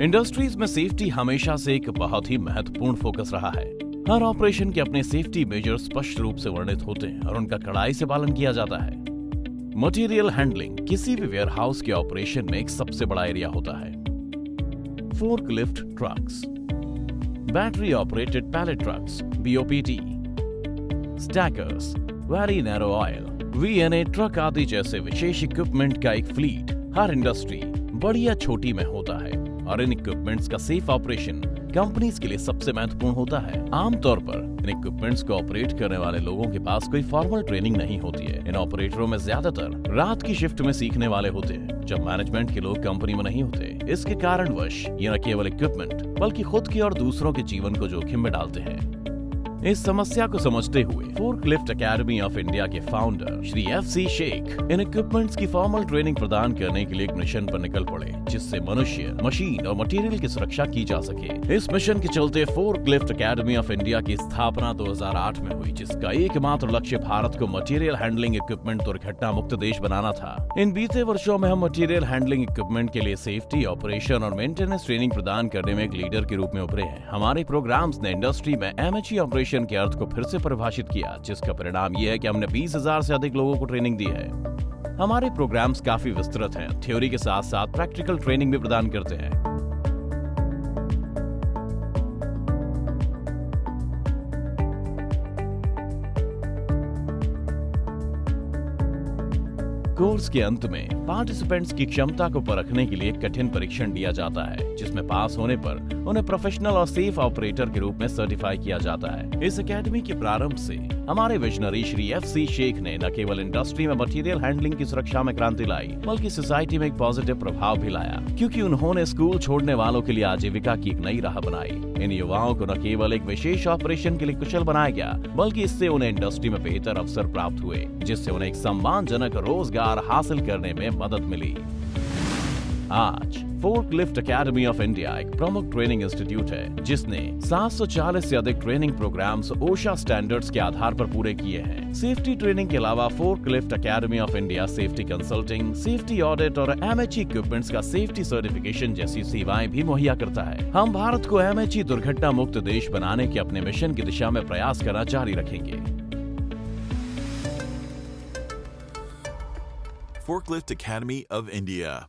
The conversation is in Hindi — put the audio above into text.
इंडस्ट्रीज में सेफ्टी हमेशा से एक बहुत ही महत्वपूर्ण फोकस रहा है। हर ऑपरेशन के अपने सेफ्टी मेजर स्पष्ट रूप से वर्णित होते हैं और उनका कड़ाई से पालन किया जाता है। मटेरियल हैंडलिंग किसी भी वेयरहाउस के ऑपरेशन में एक सबसे बड़ा एरिया होता है। Forklift trucks, battery operated pallet trucks BOPT, stackers, very narrow aisle, VNA truck आदि जैसे विशेष इक्विपमेंट का एक फ्लीट हर इंडस्ट्री बड़ी या छोटी में होता है और इन इक्विपमेंट्स का सेफ ऑपरेशन कंपनीज के लिए सबसे महत्वपूर्ण होता है। आमतौर पर इन इक्विपमेंट्स को ऑपरेट करने वाले लोगों के पास कोई फॉर्मल ट्रेनिंग नहीं होती है। इन ऑपरेटरों में ज्यादातर रात की शिफ्ट में सीखने वाले होते हैं, जब मैनेजमेंट के लोग कंपनी में नहीं होते। इसके कारणवश ये न केवल इक्विपमेंट बल्कि खुद के और दूसरों के जीवन को जोखिम में डालते हैं। इस समस्या को समझते हुए फोर्कलिफ्ट एकेडमी ऑफ इंडिया के फाउंडर श्री FC शेख इन इक्विपमेंट्स की फॉर्मल ट्रेनिंग प्रदान करने के लिए एक मिशन पर निकल पड़े, जिससे मनुष्य, मशीन और मटेरियल की सुरक्षा की जा सके। इस मिशन के चलते फोर्कलिफ्ट एकेडमी ऑफ इंडिया की स्थापना 2008 में हुई, जिसका एकमात्र लक्ष्य भारत को मटेरियल हैंडलिंग इक्विपमेंट दुर्घटना मुक्त देश बनाना था। इन बीते वर्षों में हम मटेरियल हैंडलिंग इक्विपमेंट के लिए सेफ्टी, ऑपरेशन और मेंटेनेंस ट्रेनिंग प्रदान करने में एक लीडर के रूप में उभरे हैं। हमारे प्रोग्राम्स ने इंडस्ट्री में MHE ऑपरेशन के अर्थ को फिर से परिभाषित किया, जिसका परिणाम यह है कि हमने 20,000 से अधिक लोगों को ट्रेनिंग दी है। हमारे प्रोग्राम्स काफी विस्तृत हैं, थ्योरी के साथ साथ प्रैक्टिकल ट्रेनिंग भी प्रदान करते हैं। कोर्स के अंत में पार्टिसिपेंट्स की क्षमता को परखने के लिए एक कठिन परीक्षण दिया जाता है, जिसमें पास होने पर उन्हें प्रोफेशनल और सेफ ऑपरेटर के रूप में सर्टिफाई किया जाता है। इस एकेडमी के प्रारंभ से हमारे विजनरी श्री FC शेख ने न केवल इंडस्ट्री में मटेरियल हैंडलिंग की सुरक्षा में क्रांति लाई, बल्कि सोसाइटी में एक पॉजिटिव प्रभाव भी लाया, क्योंकि उन्होंने स्कूल छोड़ने वालों के लिए आजीविका की एक नई राह बनाई। इन युवाओं को न केवल एक विशेष ऑपरेशन के लिए कुशल बनाया गया, बल्कि इससे उन्हें इंडस्ट्री में बेहतर अवसर प्राप्त हुए, जिससे उन्हें एक सम्मानजनक रोजगार हासिल करने में मदद मिली। आज फोर्कलिफ्ट एकेडमी ऑफ इंडिया एक प्रमुख ट्रेनिंग इंस्टीट्यूट है, जिसने 740 से अधिक ट्रेनिंग प्रोग्राम्स OSHA स्टैंडर्ड्स के आधार पर पूरे किए हैं। सेफ्टी ट्रेनिंग के अलावा forklift academy of India safety consulting, safety audit और MHE इक्विपमेंट्स का सेफ्टी सर्टिफिकेशन जैसी सेवाएं भी मुहैया करता है। हम भारत को MHE दुर्घटना मुक्त देश बनाने के अपने मिशन की दिशा में प्रयास करना जारी रखेंगे। Forklift Academy of India.